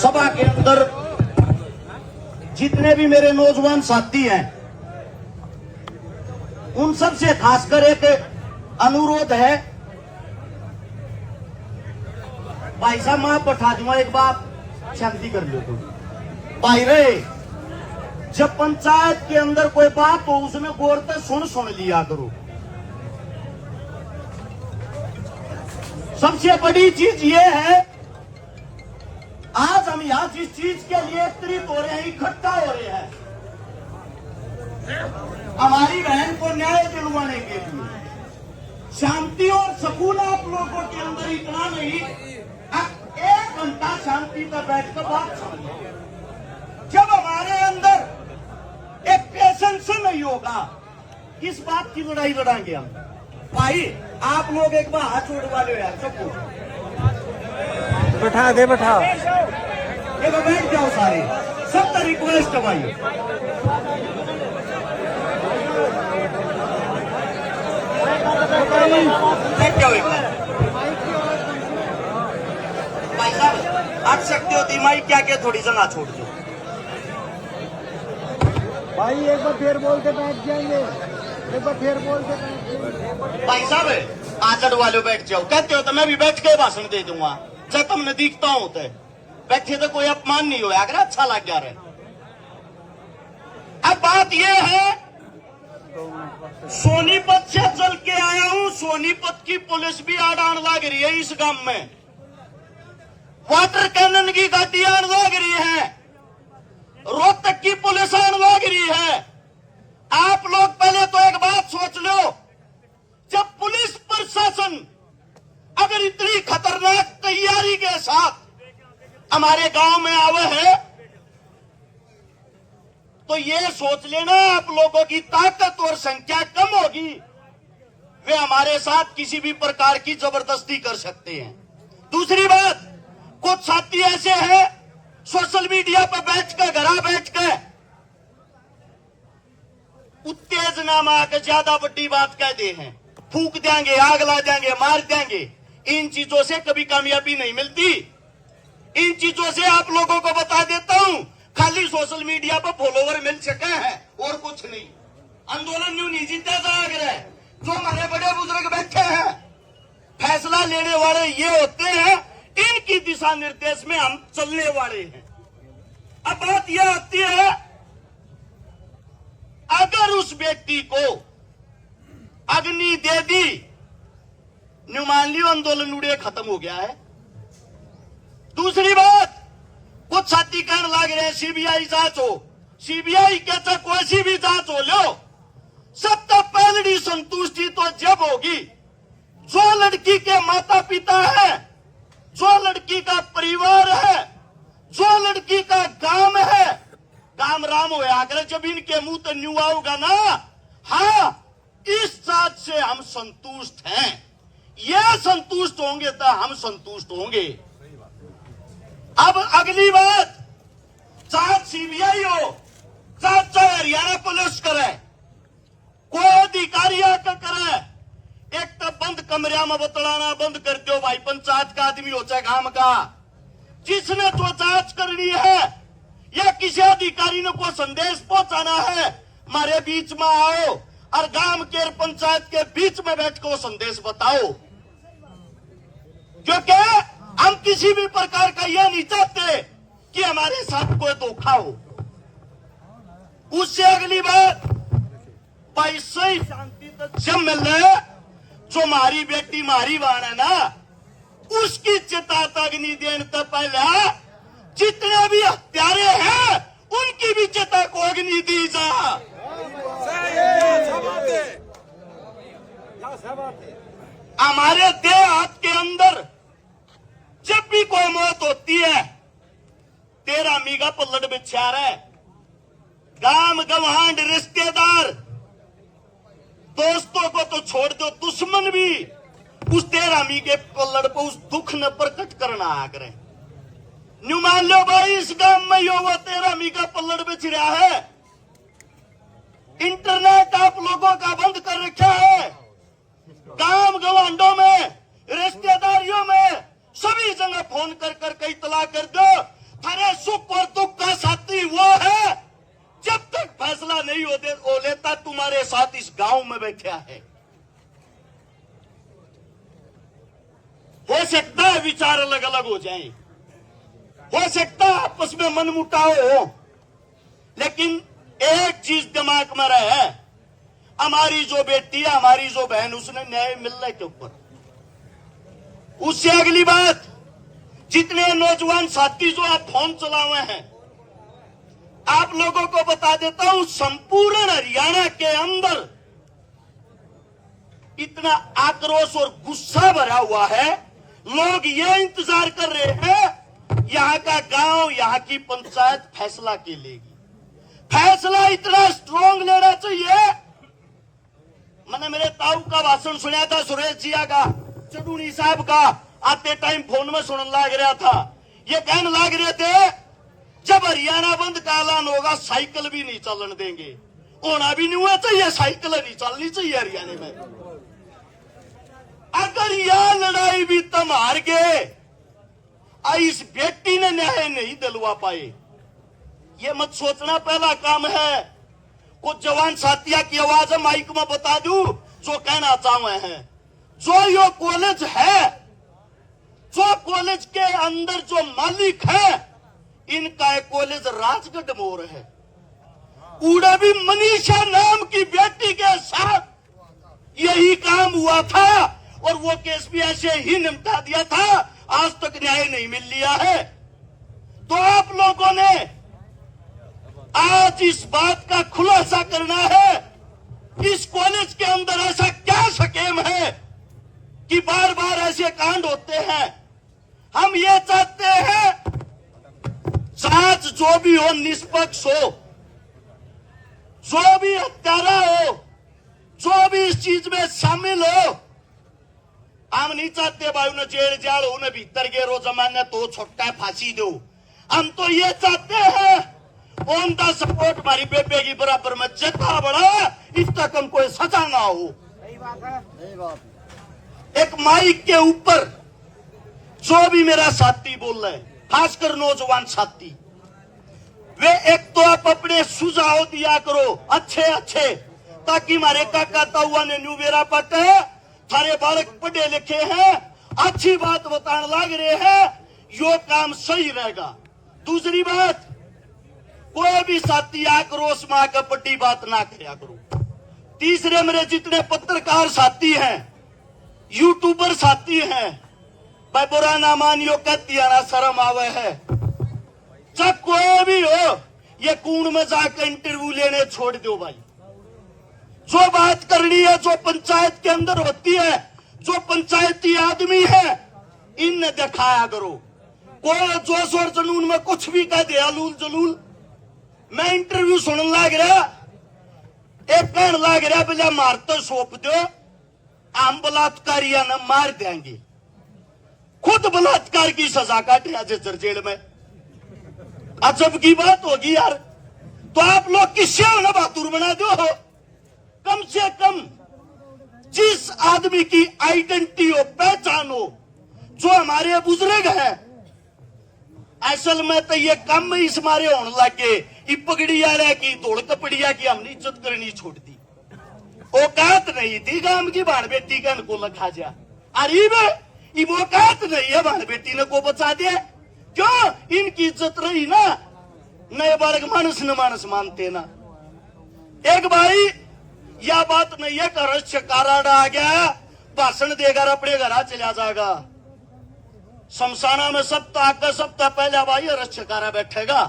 सभा के अंदर जितने भी मेरे नौजवान साथी हैं, उन सब से खासकर एक अनुरोध है। भाई साहब मां बैठा दूंगा, एक बात शांति कर लो। तो भाई रे, जब पंचायत के अंदर कोई बात हो उसमें गौर से सुन लिया करो। सबसे बड़ी चीज ये है, आज हम यहां जिस चीज के लिए एकत्रित हो रहे हैं, इकट्ठा हो रहे हैं, हमारी बहन को न्याय दिलवाने के लिए, शांति और सुकून आप लोगों के अंदर इतना नहीं, अब 1 घंटा शांति पर बैठकर बात समझिए। जब हमारे अंदर एक पेशेंस नहीं होगा, किस बात की लड़ाई लड़ाएंगे हम? भाई आप लोग एक बार हाथ जोड़वा लो यार, सबको बैठा दे, बैठा एक बैठ जाओ सारे, सबका रिक्वेस्ट है भाई। बैठ जाओ एक बार। भाई साहब हट सकते हो, दिमागी क्या क्या थोड़ी जगह छोड़ दो भाई। एक बार फिर बोल के बैठ जाएंगे, एक बार फिर बोल के बैठ जाएंगे। भाई साहब आचड़ वाले बैठ जाओ, कहते हो तो मैं भी बैठ के भाषण दे दूंगा। जब तुमने दिखता हूं तो बैठे तो कोई अपमान नहीं होया, अगर अच्छा लग जा रहा है। अब बात यह है, सोनीपत से चल के आया हूं, सोनीपत की पुलिस भी आड़ान लग रही है इस गांव में, वाटर कैनन की गाड़ी आन लग रही है, रोहतक की पुलिस आन लग रही है। आप लोग पहले तो एक बात सोच लो, जब पुलिस प्रशासन अगर इतनी खतरनाक तैयारी के साथ हमारे गांव में आवे है, तो ये सोच लेना आप लोगों की ताकत और संख्या कम होगी, वे हमारे साथ किसी भी प्रकार की जबरदस्ती कर सकते हैं। दूसरी बात, कुछ साथी ऐसे हैं सोशल मीडिया पर बैठ के उत्तेजना में आकर ज्यादा बड़ी बात कह दे हैं, फूक देंगे, आग ला देंगे, मार देंगे। इन चीजों से कभी कामयाबी नहीं मिलती। इन चीजों से आप लोगों को बता देता हूं, खाली सोशल मीडिया पर फॉलोवर मिल सके हैं और कुछ नहीं। आंदोलन न्यू नहीं जीता जाग रहा है। जो हमारे बड़े बुजुर्ग बैठे हैं, फैसला लेने वाले ये होते हैं, इनकी दिशा निर्देश में हम चलने वाले हैं। अब बात यह आती है, अगर उस व्यक्ति को अग्नि दे दी, न्यू मान लियो आंदोलन उड़े खत्म हो गया है। दूसरी बात, कुछ साथी कहने लग रहे हैं सीबीआई जांच हो, सीबीआई कहता कोई सी भी जांच हो लो, सबसे पहली संतुष्टि तो जब होगी जो लड़की के माता पिता है, जो लड़की का परिवार है, जो लड़की का गांव है, काम राम होया अगर जब इनके मुंह तो न्यू आओगा ना, हाँ इस जांच से हम संतुष्ट हैं, ये संतुष्ट होंगे तो हम संतुष्ट होंगे। अब अगली बात, जांच सीबीआई हो, जांच चाहे हरियाणा पुलिस करे, कोई अधिकारी आकर करे, एक तो बंद कमरिया में बतलाना बंद कर दो भाई। पंचायत का आदमी हो चाहे गांव का, जिसने तो जांच करनी है या किसी अधिकारी ने कोई संदेश पहुंचाना है, हमारे बीच में आओ और गांव के पंचायत के बीच में बैठ कर वो संदेश बताओ, क्योंकि हम किसी भी प्रकार का यह नहीं चाहते कि हमारे साथ कोई धोखा हो। उससे अगली बात, भाई सही शांति तो जब मिल रहे, जो मारी बेटी मारी वाण है ना, उसकी चिता अग्नि देने तो पहले जितने भी हत्यारे हैं उनकी भी चिता को अग्नि दी जा। हमारे देहात के अंदर जब भी कोई मौत होती है, तेरा मीगा पल्लड़ बिछा रहा है, गांव गवांड रिश्तेदार दोस्तों को तो छोड़ दो, दुश्मन भी उस तेरा मीगे पल्लड़ को उस दुख ने प्रकट करना आ करे। न्यू मान लो भाई इस गांव में यो वो तेरा मीगा पल्लड़ बिछ रहा है, इंटरनेट आप लोगों का बंद कर रखा है, गांव गवांडों में रिश्तेदारियों में सभी जगह फोन कर कर इतला कर दो, थारे सुख और दुख का साथी वो है जब तक फैसला नहीं हो लेता तुम्हारे साथ इस गांव में बैठा है। हो सकता है विचार अलग अलग हो जाएं, हो सकता है आपस में मनमुटाव हो, लेकिन एक चीज दिमाग में रहे, हमारी जो बेटी है, हमारी जो बहन, उसने न्याय मिलने के ऊपर। उससे अगली बात, जितने नौजवान साथी जो आप फोन चलाए हैं, आप लोगों को बता देता हूं, संपूर्ण हरियाणा के अंदर इतना आक्रोश और गुस्सा भरा हुआ है। लोग ये इंतजार कर रहे हैं यहां का गांव, यहां की पंचायत फैसला के लेगी। फैसला इतना स्ट्रांग लेना चाहिए। मैंने मेरे ताऊ का भाषण सुना था, सुरेश जिया का, चडूनी साहब का, आते टाइम फोन में सुनने लग रहा था। ये कहने लग रहे थे जब हरियाणा बंद का ऐलान होगा साइकिल भी नहीं चलन देंगे। होना भी नहीं हुआ चाहिए, साइकिल नहीं चलनी चाहिए हरियाणा में। अगर यह लड़ाई भी तुम हार गए, इस बेटी ने न्याय नहीं दिलवा पाए, ये मत सोचना पहला काम है। कुछ जवान साथिया की आवाज माइक में बता दूं जो कहना चाहे हैं। जो यो कॉलेज है, जो कॉलेज के अंदर जो मालिक है, इनका एक कॉलेज राजगढ़ मोर है। उड़ा भी मनीषा नाम की बेटी के साथ यही काम हुआ था और वो केस भी ऐसे ही निपटा दिया था। आज तक न्याय नहीं मिल लिया है। तो आप लोगों ने आज इस बात का खुलासा करना है, इस कॉलेज के अंदर ऐसा क्या स्कीम है कि बार बार ऐसे कांड होते हैं। हम ये चाहते हैं जांच जो भी हो निष्पक्ष हो, जो भी हत्यारा हो, जो भी इस चीज में शामिल हो। हम नहीं चाहते भाई उन्हें जेल जाल, उन्हें भीतर गेरो जमाने तो छोटा फांसी दो। हम तो ये चाहते हैं ऑन द सपोर्ट हमारी बेबे की बराबर में जितना बड़ा इस तक हमको सजा ना हो। सही बात है, सही बात। एक माइक के ऊपर जो भी मेरा साथी बोल रहे हैं, खासकर नौजवान साथी, वे एक तो आप अपने सुझाव दिया करो अच्छे अच्छे, ताकि हमारे काका ताऊआ ने न्यू बेरा पटे, थारे बालक पढ़े लिखे हैं, अच्छी बात बताने लग रहे हैं, यो काम सही रहेगा। दूसरी बात, कोई भी साथी आक्रोश में आकर बड़ी बात ना किया करो। तीसरे मेरे जितने पत्रकार साथी हैं, यूट्यूबर साथी हैं, भाई बुरा ना मानियो, कहती है ना शर्म आवे है। जब कोई भी हो, ये कूड़ में जाकर इंटरव्यू लेने छोड़ दो भाई। जो बात करनी है, जो पंचायत के अंदर होती है, जो पंचायती आदमी है, इनने दिखाया करो। कोई जोश और जुनून में कुछ भी कह दे, अलूल जलूल। मैं इंटरव्यू सुनने लग रहा, एक कहने लग रहा भैया मार तो सौंप दो, हम बलात्कारिया ने मार देंगे। खुद बलात्कार की सजा काटे जर जेल में। अजब की बात होगी यार। तो आप लोग किससे होना बहादुर बना दो। कम से कम जिस आदमी की आइडेंटिटी हो, पहचान हो, जो हमारे बुजुर्ग हैं, असल में तो ये कम इस मारे होने लगे। पगड़िया की धोड़ कपड़िया की हमने इज्जत करनी छोड़ दी। औकात नहीं थी गांव की बाण बेटी का इनको लखा जा। अरे औकात नहीं है बाण बेटी ने को बचा दिया। क्यों? इनकी इज्जत रही ना, नए बालक मानस न मानस मानते ना। एक भाई यह बात नहीं है कि रश काराड़ा आ गया, भाषण देकर अपने घर चला जाएगा। शमशाना में सप्ताह का सप्ताह पहले भाई रक्षकारा बैठेगा।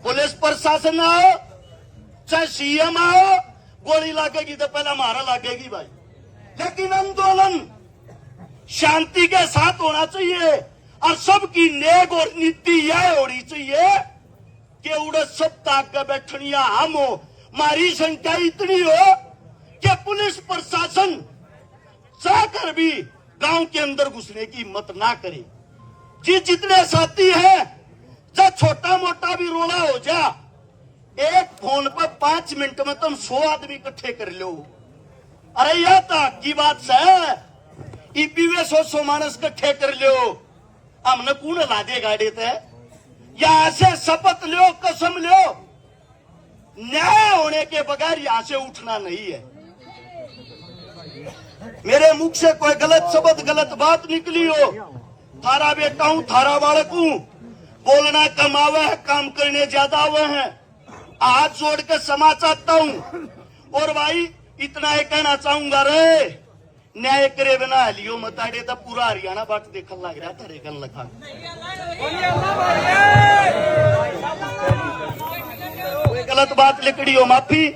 पुलिस प्रशासन आओ, चाहे सीएम आओ, गोली लगेगी तो पहले हमारा लगेगी भाई। लेकिन आंदोलन शांति के साथ होना चाहिए और सबकी नेक और नीति यह होनी चाहिए कि उड़े सप्ताह का बैठनिया हम हो, हमारी संख्या इतनी हो कि पुलिस प्रशासन चाहकर भी गांव के अंदर घुसने की हिम्मत ना करे। जितने साथी हैं, जब छोटा मोटा भी रोला हो जा, एक फोन पर 5 मिनट में तुम 100 आदमी इकट्ठे कर लो। अरे यह तो की बात है, ईपीवे 100 मानस इकट्ठे कर लो। हमने कौन ला दे गाड़ी थे, यहां से शपथ लो, कसम लो, न्याय होने के बगैर यहां से उठना नहीं है। मेरे मुख से कोई गलत शब्द, गलत बात निकली हो, थारा बेटा हूं, थारा बालक हूं, बोलना कमावे है, काम करने ज्यादा हुए हैं। हाथ जोड़ के क्षमा चाहता हूं। और भाई इतना ही कहना चाहूंगा, रे न्याय करे बिना लियो मताड़े तो पूरा हरियाणा बाट देखने लग रहा थारे कन लखा। कोई गलत बात लिखड़ी हो, माफी।